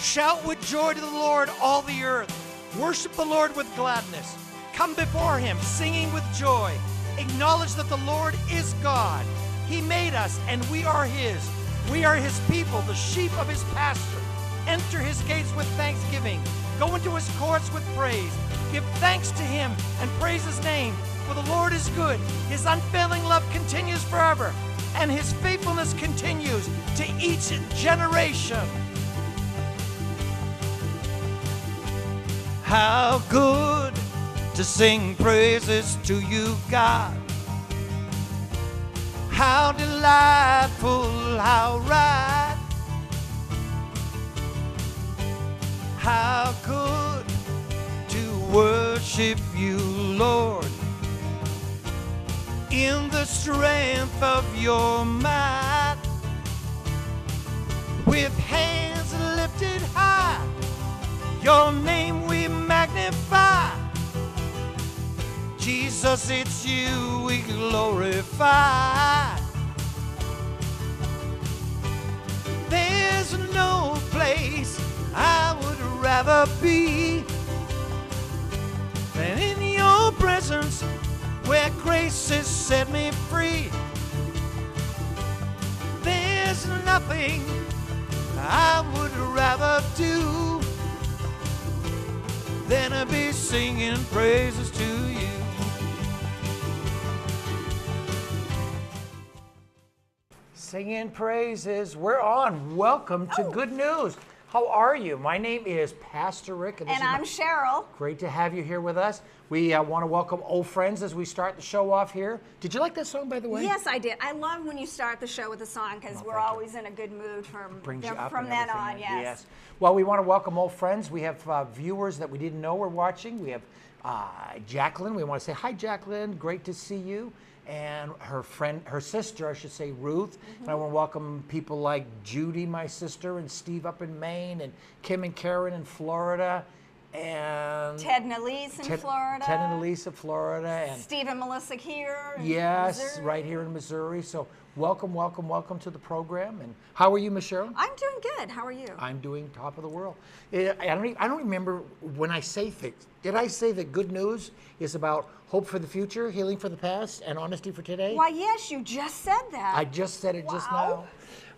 Shout with joy to the Lord, all the earth. Worship the Lord with gladness. Come before him, singing with joy. Acknowledge that the Lord is God. He made us, and we are his. We are his people, the sheep of his pasture. Enter his gates with thanksgiving. Go into his courts with praise. Give thanks to him and praise his name. For the Lord is good. His unfailing love continues forever, and his faithfulness continues to each generation. How good to sing praises to you, God. How delightful, how right. How good to worship you, Lord, in the strength of your might. With hands lifted high, your name we magnify. Jesus, it's you we glorify. There's no place I would rather be than in your presence, where grace has set me free. There's nothing I would rather do than to be singing praises to you. Singing praises. We're on. Welcome to Good News. How are you? My name is Pastor Rick. And I'm Cheryl. Great to have you here with us. We want to welcome old friends as we start the show off here. Did you like that song, by the way? Yes, I did. I love when you start the show with a song because we're always in a good mood from then on. Yes. Well, we want to welcome old friends. We have viewers that we didn't know were watching. We have Jacqueline. We want to say hi, Jacqueline. Great to see you. And her sister, I should say, Ruth. And I want to welcome people like Judy, my sister, and Steve up in Maine, and Kim and Karen in Florida, and Ted and Elise in Florida. Ted and Elise in Florida, and Steve and Melissa here. Yes, Missouri. right here in Missouri. So welcome to the program. And how are you, Miss Cheryl? I'm doing good. How are you? I'm doing top of the world. I don't remember when I say things. Did I say that good news is about hope for the future, healing for the past, and honesty for today? Why, yes, you just said that. I just said it just now.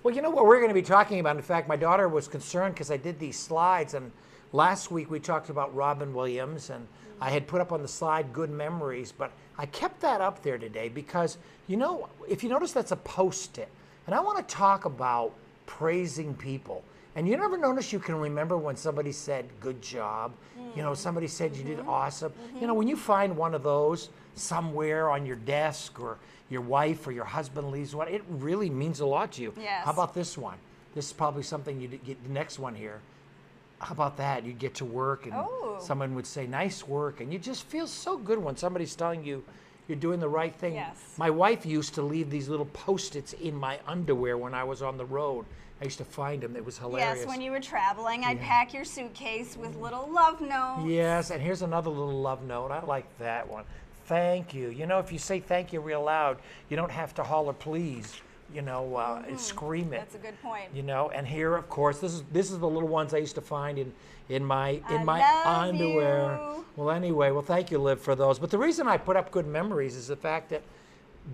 Well, you know what we're going to be talking about. In fact, my daughter was concerned because I did these slides, and last week we talked about Robin Williams, and I had put up on the slide good memories, but I kept that up there today because, you know, if you notice, that's a Post-it. And I want to talk about praising people. And you never notice you can remember when somebody said, good job. You know, somebody said you did awesome. You know, when you find one of those somewhere on your desk, or your wife or your husband leaves one, it really means a lot to you. Yes. How about this one? This is probably something you get, the next one here. How about that? You get to work and someone would say, nice work. And you just feel so good when somebody's telling you you're doing the right thing. Yes. My wife used to leave these little Post-its in my underwear when I was on the road. I used to find them. It was hilarious. Yes, when you were traveling, I'd pack your suitcase with little love notes. Yes, and here's another little love note. I like that one. Thank you. You know, if you say thank you real loud, you don't have to holler please. You know, scream it. That's a good point. You know, and here, of course, this is the little ones I used to find in my underwear. You. Well, anyway, thank you, Liv, for those. But the reason I put up good memories is the fact that,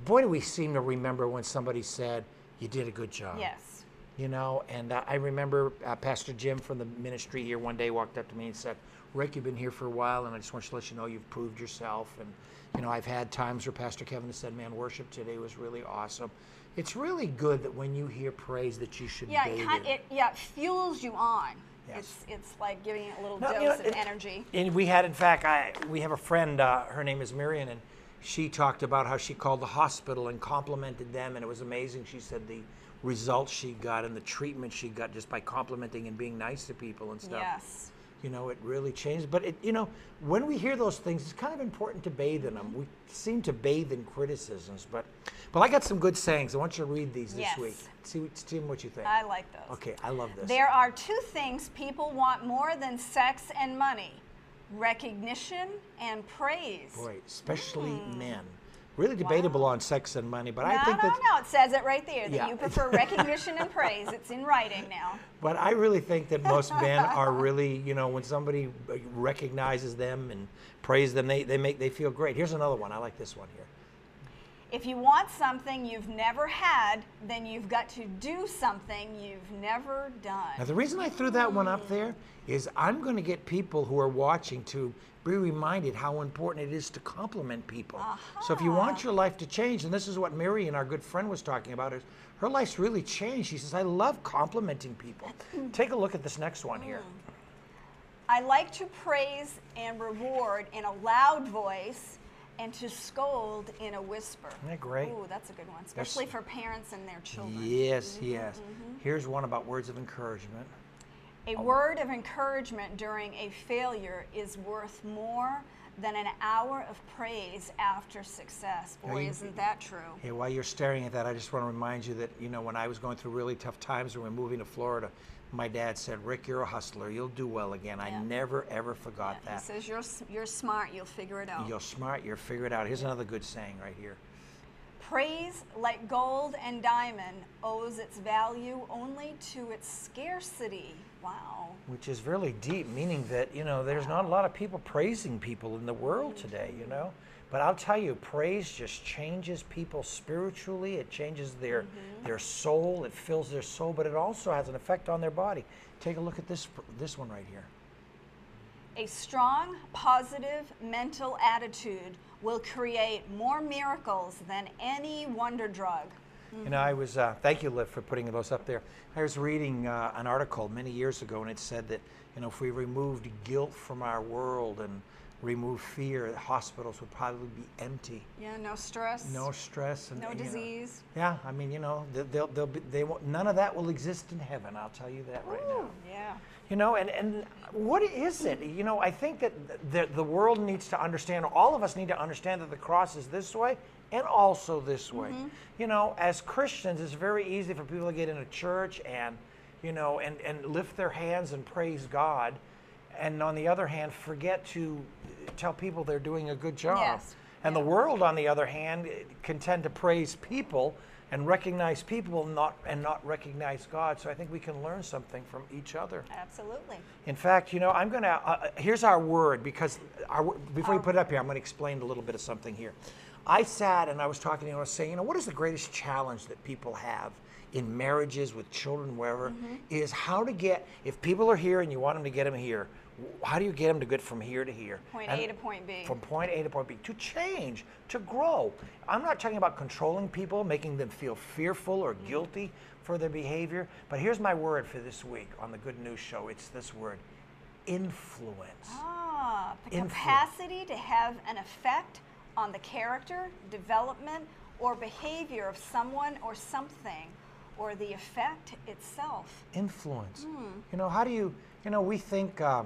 boy, do we seem to remember when somebody said, you did a good job. Yes. You know, and I remember Pastor Jim from the ministry here one day walked up to me and said, Rick, you've been here for a while, and I just want to let you know you've proved yourself. And, you know, I've had times where Pastor Kevin has said, man, worship today was really awesome. It's really good that when you hear praise that you should bathe in. It fuels you on. Yes. It's like giving it a little dose of energy. And we had, in fact, we have a friend, her name is Marion, and she talked about how she called the hospital and complimented them, and it was amazing. She said the results she got and the treatment she got just by complimenting and being nice to people and stuff. Yes. You know, it really changed. But, you know, when we hear those things, it's kind of important to bathe in them. We seem to bathe in criticisms. But I got some good sayings. I want you to read these this week. See what you think. I like those. Okay, I love this. There are two things people want more than sex and money: recognition and praise. Boy, especially men. Really debatable on sex and money, but No, I think that... No, it says it right there, that Yeah. you prefer recognition and praise. It's in writing now. But I really think that most men are really, when somebody recognizes them and praises them, they feel great. Here's another one. I like this one here. If you want something you've never had, then you've got to do something you've never done. Now, the reason I threw that one up there is I'm going to get people who are watching to be reminded how important it is to compliment people. So if you want your life to change, and this is what Marion, our good friend, was talking about, is her life's really changed. She says, I love complimenting people. Take a look at this next one here. I like to praise and reward in a loud voice and to scold in a whisper. Isn't that great? Ooh, that's a good one, especially for parents and their children. Yes, yes. Here's one about words of encouragement. A word of encouragement during a failure is worth more than an hour of praise after success. Boy, isn't that true? Hey, while you're staring at that, I just want to remind you that, when I was going through really tough times when we were moving to Florida, my dad said, Rick, you're a hustler. You'll do well again. I never, ever forgot that. He says, you're smart. You'll figure it out. You're smart. You'll figure it out. Here's another good saying right here. Praise, like gold and diamond, owes its value only to its scarcity. Wow. Which is really deep, meaning that, there's not a lot of people praising people in the world today, But I'll tell you, praise just changes people spiritually. It changes their soul. It fills their soul, but it also has an effect on their body. Take a look at this one right here. A strong, positive mental attitude will create more miracles than any wonder drug. I was, thank you, Liv, for putting those up there. I was reading an article many years ago, and it said that, if we removed guilt from our world and remove fear, hospitals would probably be empty. Yeah, no stress. No stress. And, no disease. Yeah, I mean, none of that will exist in heaven, I'll tell you that right now. Yeah. And what is it? I think that the world needs to understand, all of us need to understand that the cross is this way and also this way. As Christians, it's very easy for people to get into church and, and lift their hands and praise God. And on the other hand, forget to tell people they're doing a good job. Yes. And the world, on the other hand, can tend to praise people and recognize people and not recognize God. So I think we can learn something from each other. Absolutely. In fact, I'm going to, here's our word, because before you put it up here, I'm going to explain a little bit of something here. I sat and I was talking to you, and I was saying, what is the greatest challenge that people have in marriages, with children, wherever, is how to get, if people are here and you want them to get them here, how do you get them to get from here to here? Point A to point B. From point A to point B. To change, to grow. I'm not talking about controlling people, making them feel fearful or guilty for their behavior. But here's my word for this week on the Good News Show. It's this word, influence. The capacity to have an effect on the character, development, or behavior of someone or something, or the effect itself. Influence. How do you, we think, I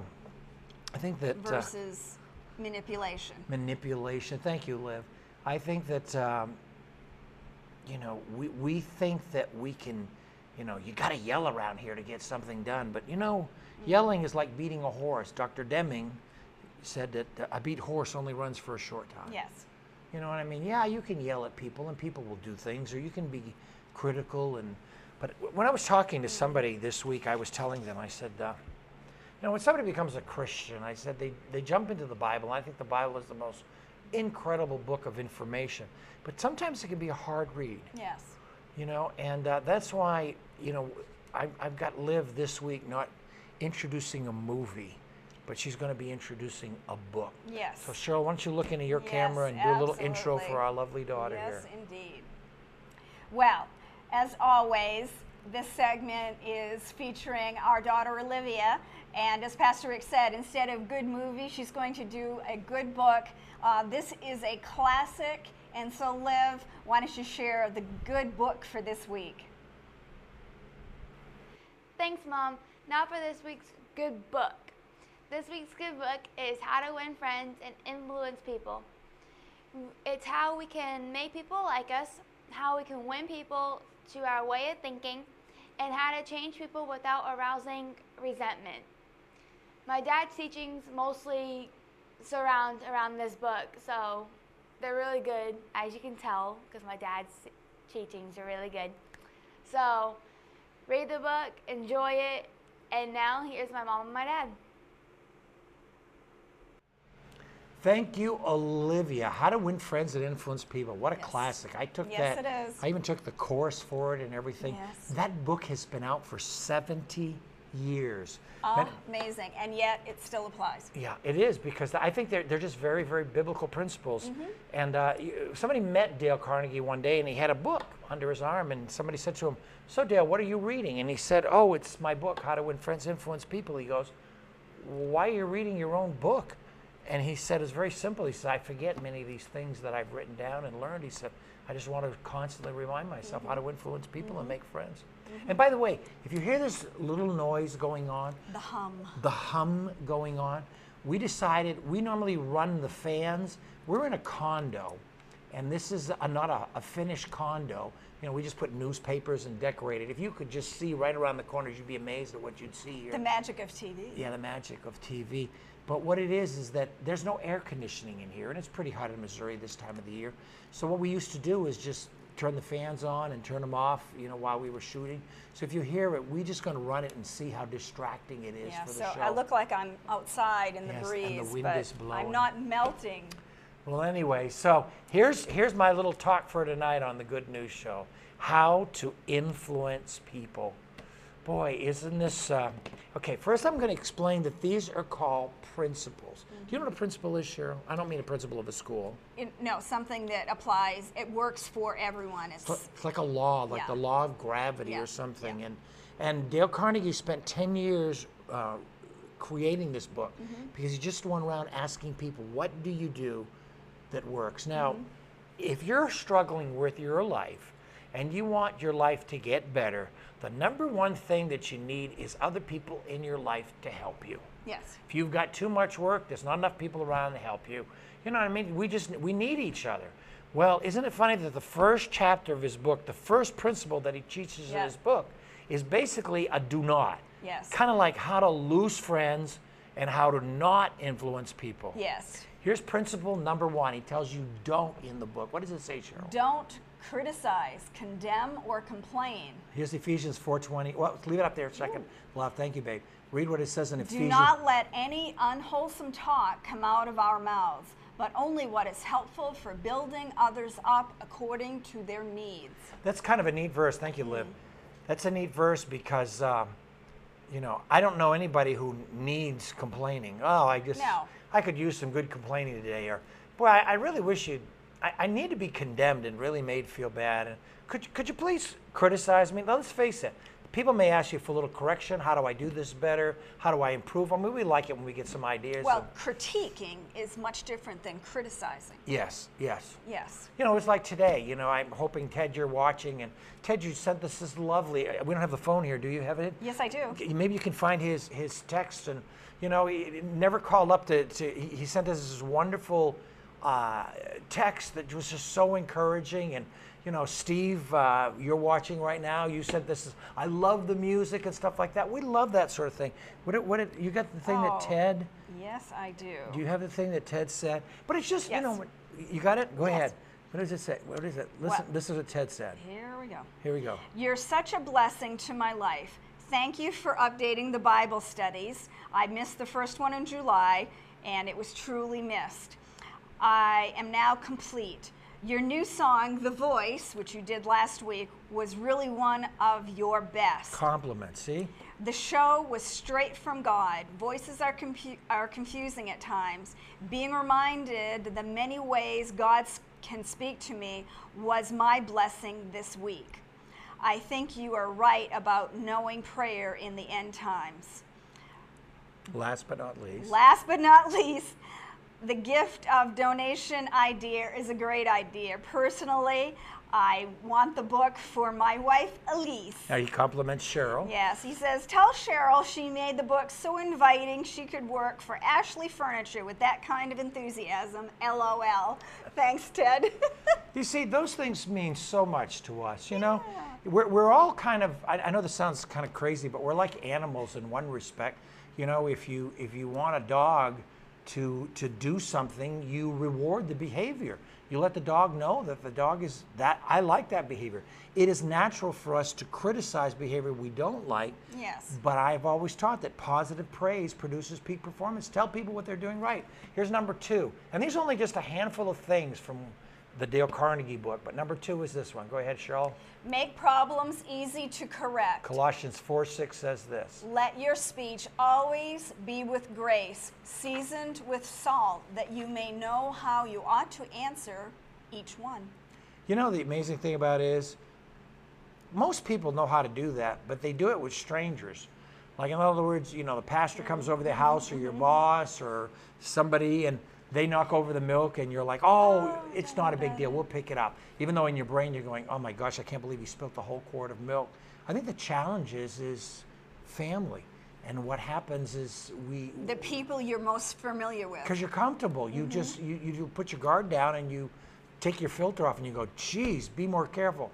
think that... Versus manipulation. Manipulation. Thank you, Liv. I think that, we think that we can, you got to yell around here to get something done. But, yelling is like beating a horse. Dr. Deming said that a beat horse only runs for a short time. Yes. You know what I mean? Yeah, you can yell at people and people will do things, or you can be critical. But when I was talking to somebody this week, I was telling them, I said, when somebody becomes a Christian, I said they jump into the Bible. And I think the Bible is the most incredible book of information. But sometimes it can be a hard read. Yes. And that's why, I've got Liv this week not introducing a movie, but she's going to be introducing a book. Yes. So Cheryl, why don't you look into your camera and do a little intro for our lovely daughter here. Yes, indeed. Well, as always, this segment is featuring our daughter Olivia, and as Pastor Rick said, instead of good movie, she's going to do a good book. This is a classic, and so Liv, why don't you share the good book for this week? Thanks, Mom. Now for this week's good book. This week's good book is How to Win Friends and Influence People. It's how we can make people like us, how we can win people to our way of thinking, and how to change people without arousing resentment. My dad's teachings mostly surround around this book, so they're really good, as you can tell, because my dad's teachings are really good. So read the book, enjoy it, and now here's my mom and my dad. Thank you, Olivia. How to Win Friends and Influence People. What a Yes. classic. I took Yes, that. it is. I even took the course for it and everything. Yes. That book has been out for 70 years. And- Amazing, and yet it still applies. yeah, it is, because I think they're just very, very biblical principles. And somebody met Dale Carnegie one day, and he had a book under his arm, and somebody said to him, "So Dale, what are you reading?" And he said, "Oh, it's my book, How to Win Friends, Influence People." He goes, "Why are you reading your own book?" And he said, it's very simple. He said, "I forget many of these things that I've written down and learned." He said, "I just want to constantly remind myself how to influence people and make friends." And by the way, if you hear this little noise going on, The hum. going on, we decided we normally run the fans. We're in a condo, and this is not a finished condo. You know, we just put newspapers and decorate it. If you could just see right around the corners, you'd be amazed at what you'd see here. The magic of TV. Yeah, the magic of TV. But what it is that there's no air conditioning in here, and it's pretty hot in Missouri this time of the year. So what we used to do is just turn the fans on and turn them off, you know, while we were shooting. So if you hear it, we're just going to run it and see how distracting it is Yeah, for the so show. I look like I'm outside in the Yes, breeze, and the wind but is blowing. I'm not melting. Well, anyway, so here's my little talk for tonight on the Good News Show: how to influence people. Boy, isn't this okay? First, I'm going to explain that these are called principles. Do you know what a principle is, Cheryl? I don't mean a principal of a school. No, something that applies. It works for everyone. It's It's like a law, like Yeah. the law of gravity Yeah, or something. yeah. And Dale Carnegie spent 10 years creating this book Mm-hmm. because he just went around asking people, what do you do that works? Now, Mm-hmm. if you're struggling with your life and you want your life to get better, the number one thing that you need is other people in your life to help you. yes. If you've got too much work, there's not enough people around to help you. You know what I mean? We need each other. Well, isn't it funny that the first chapter of his book, the first principle that he teaches in Yeah. his book, is basically a do not. Yes. Kind of like how to lose friends and how to not influence people. Yes. Here's principle number one. He tells you don't in the book. What does it say, Cheryl? Don't criticize, condemn, or complain. Here's Ephesians 4:20. Well, leave it up there a second. Love, thank you, babe. Read what it says in Do Ephesians. not let any unwholesome talk come out of our mouths, but only what is helpful for building others up according to their needs. That's kind of a neat verse. Thank you, Liv. That's a neat verse because, you know, I don't know anybody who needs complaining. Oh, No. I could use some good complaining today. Or, boy, I really wish you'd, I need to be condemned and really made feel bad. And could you please criticize me? Now, let's face it. People may ask you for a little correction. How do I do this better? How do I improve? I mean, we like it when we get some ideas. Well, critiquing is much different than criticizing. Yes, yes. Yes. You know, it's like today. You know, I'm hoping, Ted, you're watching. And Ted, you sent this lovely. We don't have the phone here. Do you have it? Yes, I do. Maybe you can find his text. And, you know, he never called up he sent us this wonderful text that was just so encouraging. And, you know, Steve, you're watching right now. You said I love the music and stuff like that. We love that sort of thing. You got the thing that Oh. Ted? Yes, I do. Do you have the thing that Ted said? But it's just, you Yes. know, you got it? Go Yes. ahead. What does it say? What is it? Listen, What? this is what Ted said. Here we go. Here we go. You're such a blessing to my life. Thank you for updating the Bible studies. I missed the first one in July, and it was truly missed. I am now complete. Your new song, The Voice, which you did last week, was really one of your best. Compliment, see? The show was straight from God. Voices are confusing at times. Being reminded the many ways God can speak to me was my blessing this week. I think you are right about knowing prayer in the end times. Last but not least. Last but not least, the gift of donation idea is a great idea. Personally, I want the book for my wife, Elise. Now he compliments Cheryl. Yes, he says, tell Cheryl she made the book so inviting she could work for Ashley Furniture with that kind of enthusiasm. LOL. Thanks, Ted. You see, those things mean so much to us, you know? We're all kind of, I know this sounds kind of crazy, but we're like animals in one respect. You know, if you want a dog to do something, you reward the behavior. You let the dog know that the dog is that, I like that behavior. It is natural for us to criticize behavior we don't like. Yes. But I've always taught that positive praise produces peak performance. Tell people what they're doing right. Here's number 2. And these are only just a handful of things from the Dale Carnegie book. But number 2 is this one. Go ahead, Cheryl. Make problems easy to correct. Colossians 4:6 says this. Let your speech always be with grace, seasoned with salt, that you may know how you ought to answer each one. You know, the amazing thing about it is, most people know how to do that, but they do it with strangers. Like, in other words, you know, the pastor comes over the house, or your boss, or somebody, and they knock over the milk, and you're like, oh, it's not a big deal, we'll pick it up. Even though in your brain you're going, oh my gosh, I can't believe he spilled the whole quart of milk. I think the challenge is family. And what happens is the people you're most familiar with. Because you're comfortable. You just, you put your guard down, and you take your filter off, and you go, geez, be more careful.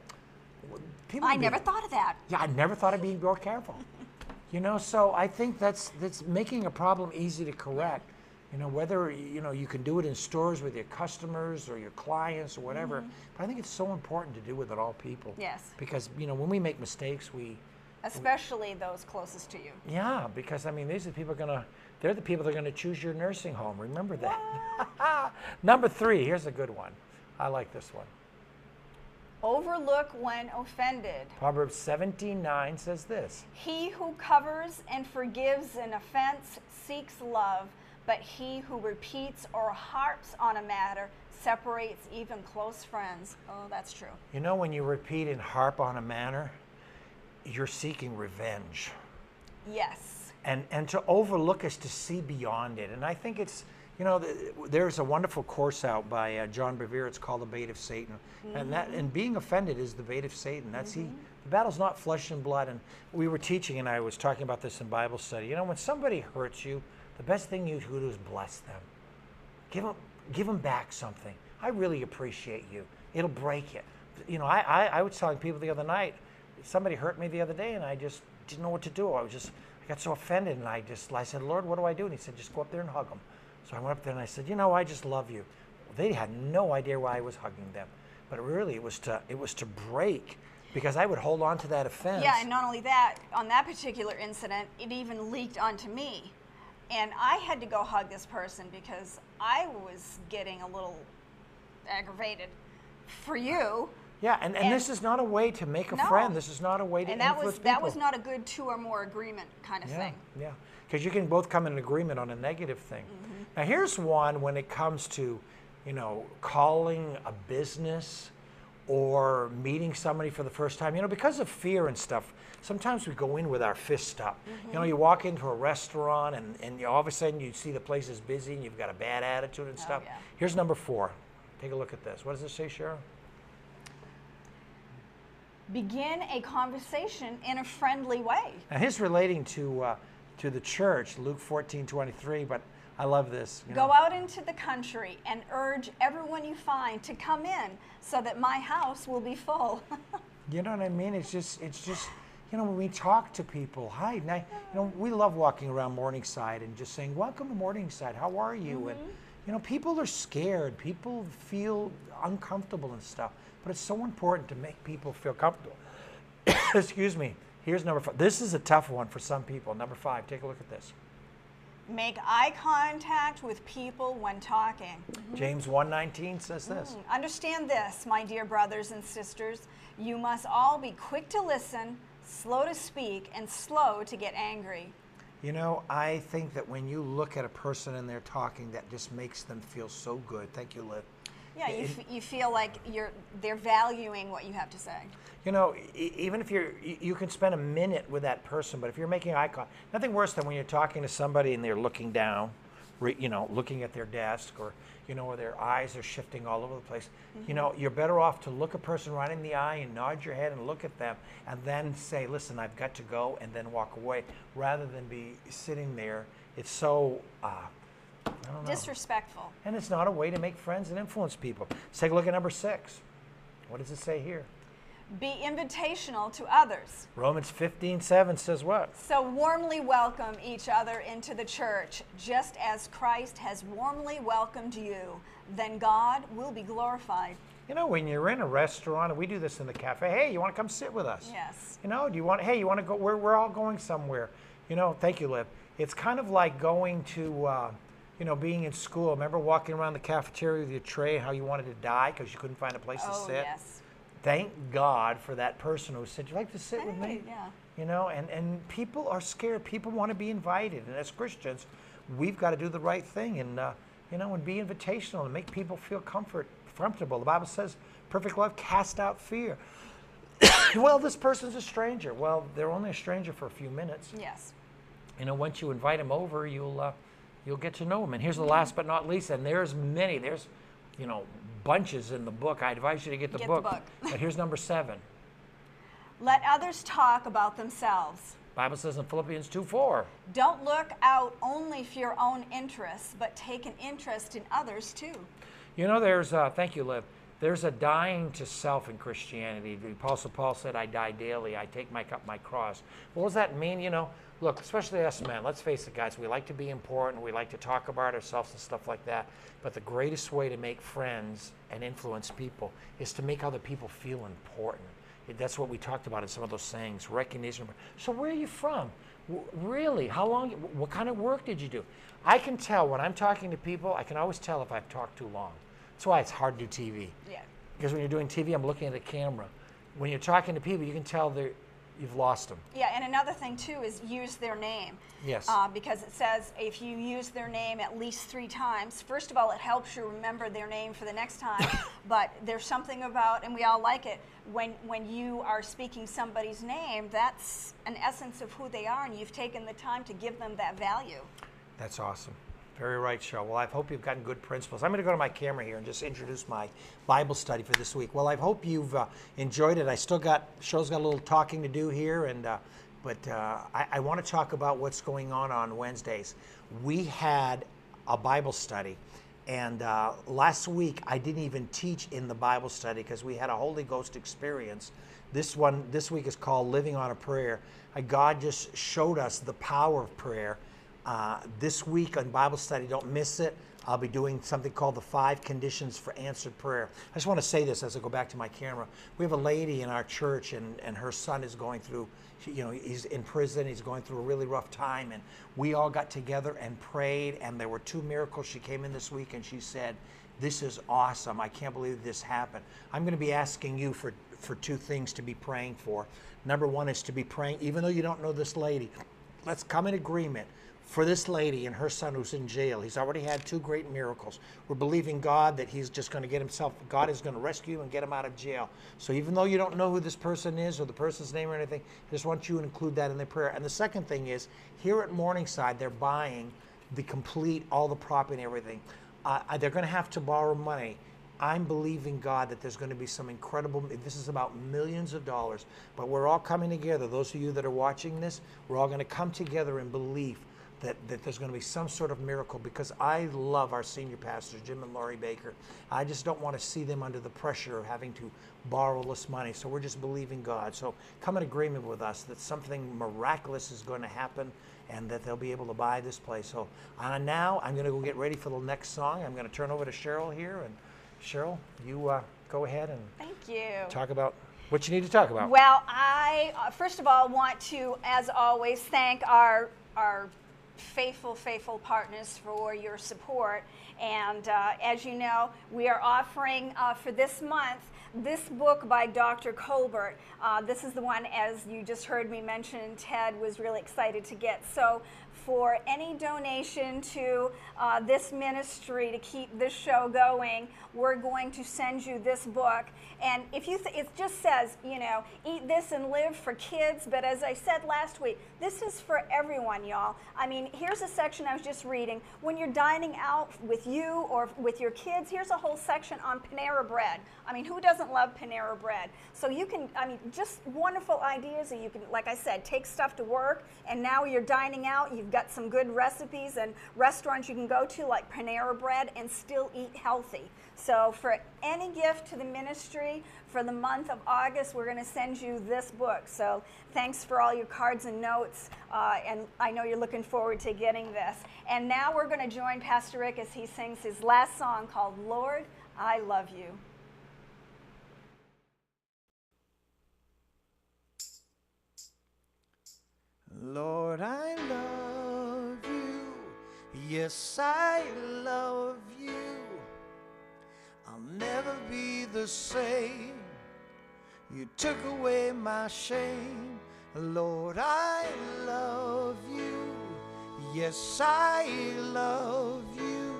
I never thought of that. Yeah, I never thought of being more careful. You know, so I think that's making a problem easy to correct. You know, whether, you know, you can do it in stores with your customers or your clients or whatever, but I think it's so important to do with it all people. Yes. Because, you know, when we make mistakes, especially those closest to you. Yeah, because, I mean, they're the people that are going to choose your nursing home. Remember that. Number 3, here's a good one. I like this one. Overlook when offended. Proverbs 17:9 says this. He who covers and forgives an offense seeks love, but he who repeats or harps on a matter separates even close friends. Oh, that's true. You know, when you repeat and harp on a matter, you're seeking revenge. Yes. And to overlook is to see beyond it. And I think it's, you know, there's a wonderful course out by John Bevere. It's called The Bait of Satan. And being offended is the bait of Satan. That's the battle's not flesh and blood. And we were teaching, and I was talking about this in Bible study. You know, when somebody hurts you, the best thing you can do is bless them. Give them back something. I really appreciate you. It'll break it. You know, I was telling people the other night, somebody hurt me the other day, and I just didn't know what to do. I got so offended, and I said, Lord, what do I do? And he said, just go up there and hug them. So I went up there and I said, you know, I just love you. They had no idea why I was hugging them. But really, it was to break, because I would hold on to that offense. Yeah, and not only that, on that particular incident, it even leaked onto me. And I had to go hug this person because I was getting a little aggravated for you. Yeah, and this is not a way to make a friend. This is not a way to influence people. That was not a good 2 or more agreement kind of thing. Yeah, because you can both come in agreement on a negative thing. Now here's one when it comes to, you know, calling a business or meeting somebody for the first time. You know, because of fear and stuff, sometimes we go in with our fists up. You know, you walk into a restaurant and all of a sudden you see the place is busy and you've got a bad attitude and stuff. Yeah. Here's number 4. Take a look at this. What does it say, Cheryl? Begin a conversation in a friendly way. Now he's relating to the church, Luke 14:23, but I love this. Go out into the country and urge everyone you find to come in so that my house will be full. You know what I mean? It's just, you know, when we talk to people, hi, now, you know, we love walking around Morningside and just saying, welcome to Morningside, how are you? And, you know, people are scared, people feel uncomfortable and stuff, but it's so important to make people feel comfortable. Excuse me. Here's number 5. This is a tough one for some people. Number 5, take a look at this. Make eye contact with people when talking. James 1:19 says this. Understand this, my dear brothers and sisters. You must all be quick to listen, slow to speak, and slow to get angry. You know, I think that when you look at a person and they're talking, that just makes them feel so good. Thank you, Liv. Yeah, you feel like they're valuing what you have to say. You know, even if you can spend a minute with that person, but if you're making eye contact, nothing worse than when you're talking to somebody and they're looking down, you know, looking at their desk, or, you know, or their eyes are shifting all over the place. You know, you're better off to look a person right in the eye and nod your head and look at them and then say, listen, I've got to go, and then walk away, rather than be sitting there. It's so, I don't know. Disrespectful. And it's not a way to make friends and influence people. Let's take a look at number 6. What does it say here? Be invitational to others. Romans 15:7 says what? So warmly welcome each other into the church, just as Christ has warmly welcomed you. Then God will be glorified. You know, when you're in a restaurant, and we do this in the cafe, hey, you want to come sit with us? Yes. You know, hey, you want to go, we're all going somewhere. You know, thank you, Liv. It's kind of like going to, being in school. Remember walking around the cafeteria with your tray, how you wanted to die because you couldn't find a place to sit? Yes. Thank God for that person who said, "Would you like to sit with me?" Yeah. You know, and people are scared. People want to be invited. And as Christians, we've got to do the right thing and, and be invitational and make people feel comfortable. The Bible says, perfect love cast out fear. Well, this person's a stranger. Well, they're only a stranger for a few minutes. Yes. You know, once you invite them over, you'll get to know them. And here's the last but not least, and there's bunches in the book. I advise you to get the book. But here's number 7. Let others talk about themselves. Bible says in Philippians 2:4. Don't look out only for your own interests, but take an interest in others too. You know, thank you, Liv. There's a dying to self in Christianity. The Apostle Paul said, I die daily. I take my cross. What does that mean? You know, look, especially us men, let's face it, guys, we like to be important. We like to talk about ourselves and stuff like that. But the greatest way to make friends and influence people is to make other people feel important. That's what we talked about in some of those sayings, recognition. So where are you from? Really? How long? What kind of work did you do? I can tell when I'm talking to people, I can always tell if I've talked too long. That's why it's hard to do TV. Yeah. Because when you're doing TV, I'm looking at the camera. When you're talking to people, you can tell you've lost them. Yeah, and another thing too is use their name. Yes. Because it says if you use their name at least 3 times, first of all, it helps you remember their name for the next time. But there's something about, and we all like it, when you are speaking somebody's name, that's an essence of who they are, and you've taken the time to give them that value. That's awesome. Very right, Cheryl. Well, I hope you've gotten good principles. I'm going to go to my camera here and just introduce my Bible study for this week. Well, I hope you've enjoyed it. Cheryl's got a little talking to do here, but I want to talk about what's going on Wednesdays. We had a Bible study, and last week I didn't even teach in the Bible study because we had a Holy Ghost experience. This week is called Living on a Prayer. God just showed us the power of prayer. This week on Bible study, don't miss it. I'll be doing something called the 5 conditions for answered prayer. I just want to say this as I go back to my camera. We have a lady in our church, and her son is going through, he's in prison. He's going through a really rough time, and we all got together and prayed, and there were 2 miracles. She came in this week, and she said, this is awesome. I can't believe this happened. I'm going to be asking you for 2 things to be praying for. Number 1 is to be praying, even though you don't know this lady, let's come in agreement for this lady and her son who's in jail. He's already had 2 great miracles. We're believing God that he's just going to God is going to rescue him and get him out of jail. So even though you don't know who this person is or the person's name or anything, I just want you to include that in the prayer. And the second thing is, here at Morningside, they're buying all the property and everything. They're going to have to borrow money. I'm believing God that there's going to be some incredible, this is about millions of dollars, but we're all coming together. Those of you that are watching this, we're all going to come together in belief that there's going to be some sort of miracle, because I love our senior pastors, Jim and Laurie Baker. I just don't want to see them under the pressure of having to borrow this money. So we're just believing God. So come in agreement with us that something miraculous is going to happen and that they'll be able to buy this place. So now I'm going to go get ready for the next song. I'm going to turn over to Cheryl here. And Cheryl, you go ahead and thank you. Talk about what you need to talk about. Well, I first of all want to, as always, thank our faithful partners for your support. And as you know, we are offering for this month this book by Dr. Colbert. This is the one, as you just heard me mention, Ted was really excited to get. So for any donation to this ministry to keep this show going, we're going to send you this book. And if you it just says, eat this and live for kids, but as I said last week, this is for everyone, y'all. I mean, here's a section I was just reading. When you're dining out with you or with your kids, here's a whole section on Panera Bread. I mean, who doesn't doesn't love Panera bread? So you can, I mean, just wonderful ideas. And you can, like I said, take stuff to work, and now you're dining out. You've got some good recipes and restaurants you can go to like Panera bread and still eat healthy. So for any gift to the ministry for the month of August, we're going to send you this book. So thanks for all your cards and notes, and I know you're looking forward to getting this. And now we're going to join Pastor Rick as he sings his last song called Lord, I Love You. Lord, I love you. Yes, I love you. I'll never be the same. You took away my shame. Lord, I love you. Yes, I love you.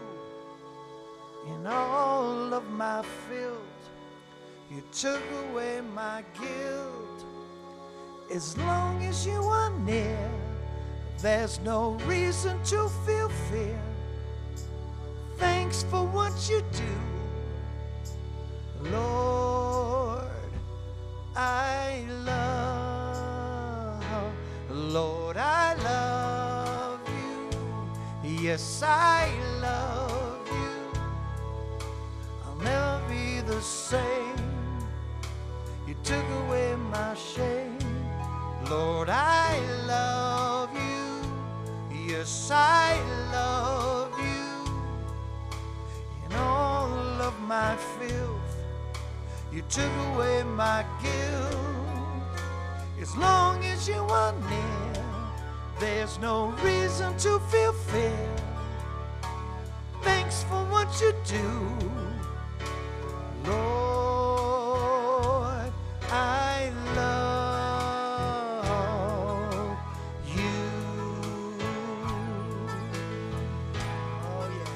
In all of my filth, you took away my guilt. As long as you are near, there's no reason to feel fear. Thanks for what you do, Lord, I love. Lord, I love you. Yes, I love you. I'll never be the same. You took away my shame. Lord, I love you. Yes, I love you. In all of my filth, you took away my guilt. As long as you are near, there's no reason to feel fear. Thanks for what you do, Lord, I love you. Oh yeah.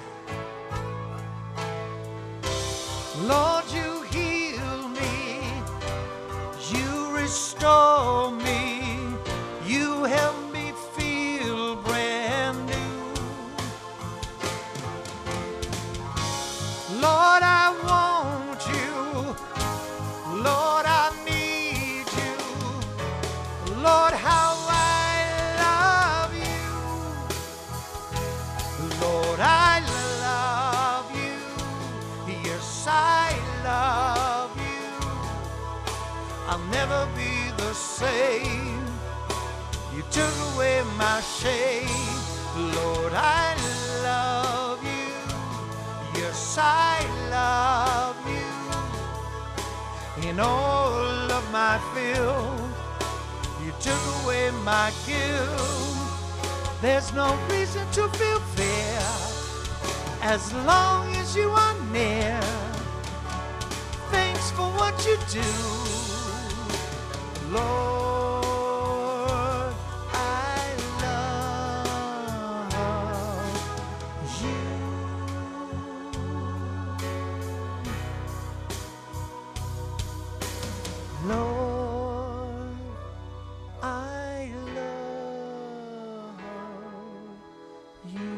Lord, you heal me, you restore me, you help me feel brand new. Lord, I want you. Lord, I need you. Lord, how I love you. Lord, I love you. Yes, I love you. I'll never be the same. You took away my shame. Lord, I love you. Yes, I love you. In all of my filth, you took away my guilt. There's no reason to feel fear as long as you are near. Thanks for what you do, Lord, I love you. Lord, I love you.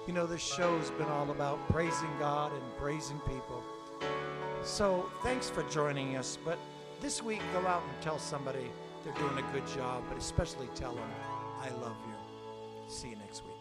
You know, this show's been all about praising God and praising people. So thanks for joining us. But this week, go out and tell somebody they're doing a good job, but especially tell them, I love you. See you next week.